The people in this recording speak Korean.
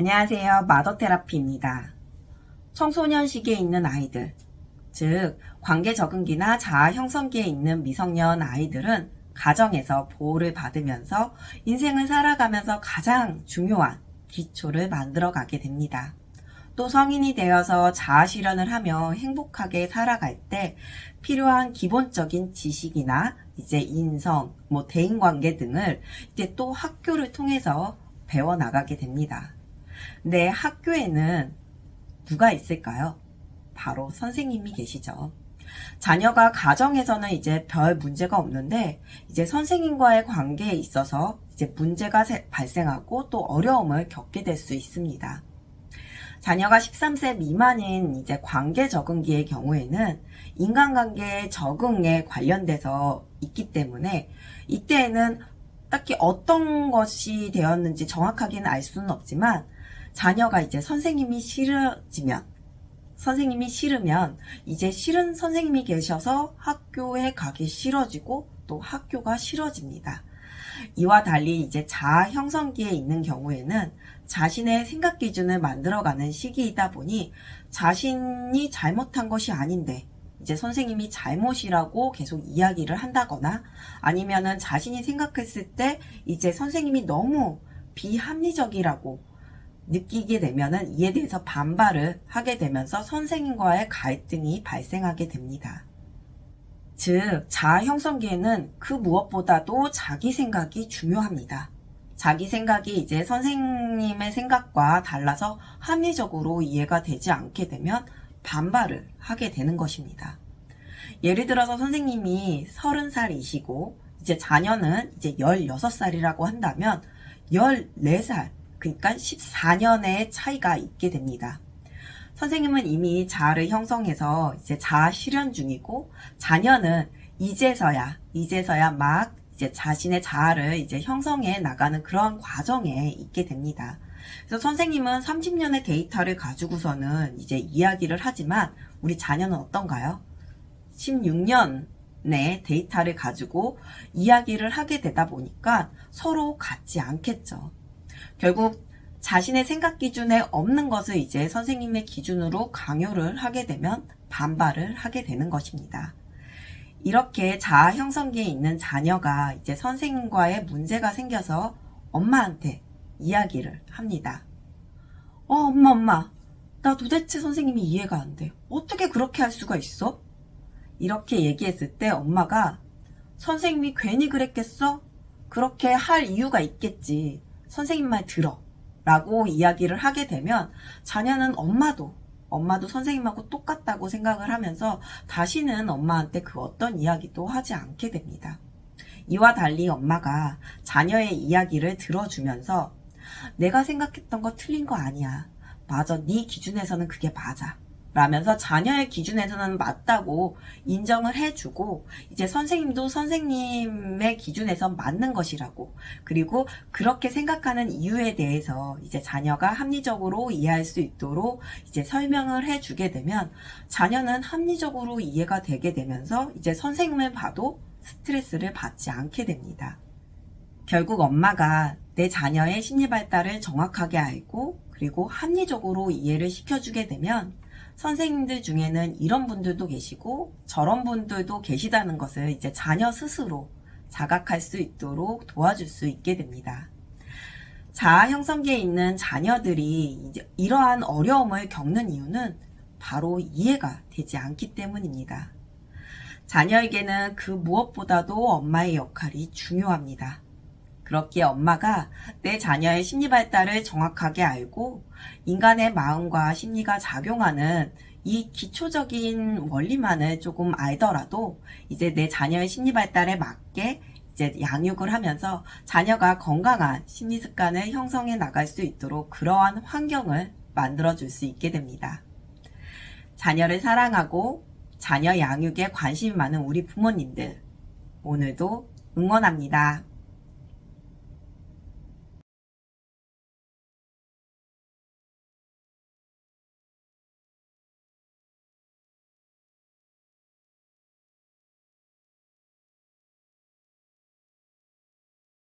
안녕하세요. 마더테라피입니다. 청소년 시기에 있는 아이들, 즉 관계 적응기나 자아 형성기에 있는 미성년 아이들은 가정에서 보호를 받으면서 인생을 살아가면서 가장 중요한 기초를 만들어 가게 됩니다. 또 성인이 되어서 자아 실현을 하며 행복하게 살아갈 때 필요한 기본적인 지식이나 이제 인성, 대인관계 등을 이제 또 학교를 통해서 배워 나가게 됩니다. 네, 학교에는 누가 있을까요? 바로 선생님이 계시죠. 자녀가 가정에서는 이제 별 문제가 없는데 이제 선생님과의 관계에 있어서 이제 문제가 발생하고 또 어려움을 겪게 될 수 있습니다. 자녀가 13세 미만인 이제 관계 적응기의 경우에는 인간관계 적응에 관련돼서 있기 때문에 이때에는 딱히 어떤 것이 되었는지 정확하게는 알 수는 없지만 자녀가 이제 선생님이 싫으면 이제 싫은 선생님이 계셔서 학교에 가기 싫어지고 또 학교가 싫어집니다. 이와 달리 이제 자아 형성기에 있는 경우에는 자신의 생각 기준을 만들어가는 시기이다 보니 자신이 잘못한 것이 아닌데 이제 선생님이 잘못이라고 계속 이야기를 한다거나 아니면은 자신이 생각했을 때 이제 선생님이 너무 비합리적이라고 느끼게 되면은 이에 대해서 반발을 하게 되면서 선생님과의 갈등이 발생하게 됩니다. 즉, 자아 형성기에는 그 무엇보다도 자기 생각이 중요합니다. 자기 생각이 이제 선생님의 생각과 달라서 합리적으로 이해가 되지 않게 되면 반발을 하게 되는 것입니다. 예를 들어서 선생님이 30살이시고 이제 자녀는 이제 16살이라고 한다면 14살, 그러니까 14년의 차이가 있게 됩니다. 선생님은 이미 자아를 형성해서 이제 자아 실현 중이고 자녀는 이제서야 막 이제 자신의 자아를 이제 형성해 나가는 그런 과정에 있게 됩니다. 그래서 선생님은 30년의 데이터를 가지고서는 이제 이야기를 하지만 우리 자녀는 어떤가요? 16년의 데이터를 가지고 이야기를 하게 되다 보니까 서로 같지 않겠죠. 결국 자신의 생각 기준에 없는 것을 이제 선생님의 기준으로 강요를 하게 되면 반발을 하게 되는 것입니다. 이렇게 자아 형성기에 있는 자녀가 이제 선생님과의 문제가 생겨서 엄마한테 이야기를 합니다. 엄마. 나 도대체 선생님이 이해가 안 돼. 어떻게 그렇게 할 수가 있어? 이렇게 얘기했을 때 엄마가 선생님이 괜히 그랬겠어? 그렇게 할 이유가 있겠지. 선생님 말 들어. 라고 이야기를 하게 되면 자녀는 엄마도 선생님하고 똑같다고 생각을 하면서 다시는 엄마한테 그 어떤 이야기도 하지 않게 됩니다. 이와 달리 엄마가 자녀의 이야기를 들어주면서 내가 생각했던 거 틀린 거 아니야. 맞아. 네 기준에서는 그게 맞아. 라면서 자녀의 기준에서는 맞다고 인정을 해주고 이제 선생님도 선생님의 기준에서 맞는 것이라고 그리고 그렇게 생각하는 이유에 대해서 이제 자녀가 합리적으로 이해할 수 있도록 이제 설명을 해주게 되면 자녀는 합리적으로 이해가 되게 되면서 이제 선생님을 봐도 스트레스를 받지 않게 됩니다. 결국 엄마가 내 자녀의 심리 발달을 정확하게 알고 그리고 합리적으로 이해를 시켜주게 되면 선생님들 중에는 이런 분들도 계시고 저런 분들도 계시다는 것을 이제 자녀 스스로 자각할 수 있도록 도와줄 수 있게 됩니다. 자아 형성기에 있는 자녀들이 이제 이러한 어려움을 겪는 이유는 바로 이해가 되지 않기 때문입니다. 자녀에게는 그 무엇보다도 엄마의 역할이 중요합니다. 그렇기에 엄마가 내 자녀의 심리 발달을 정확하게 알고 인간의 마음과 심리가 작용하는 이 기초적인 원리만을 조금 알더라도 이제 내 자녀의 심리 발달에 맞게 이제 양육을 하면서 자녀가 건강한 심리 습관을 형성해 나갈 수 있도록 그러한 환경을 만들어 줄 수 있게 됩니다. 자녀를 사랑하고 자녀 양육에 관심이 많은 우리 부모님들, 오늘도 응원합니다.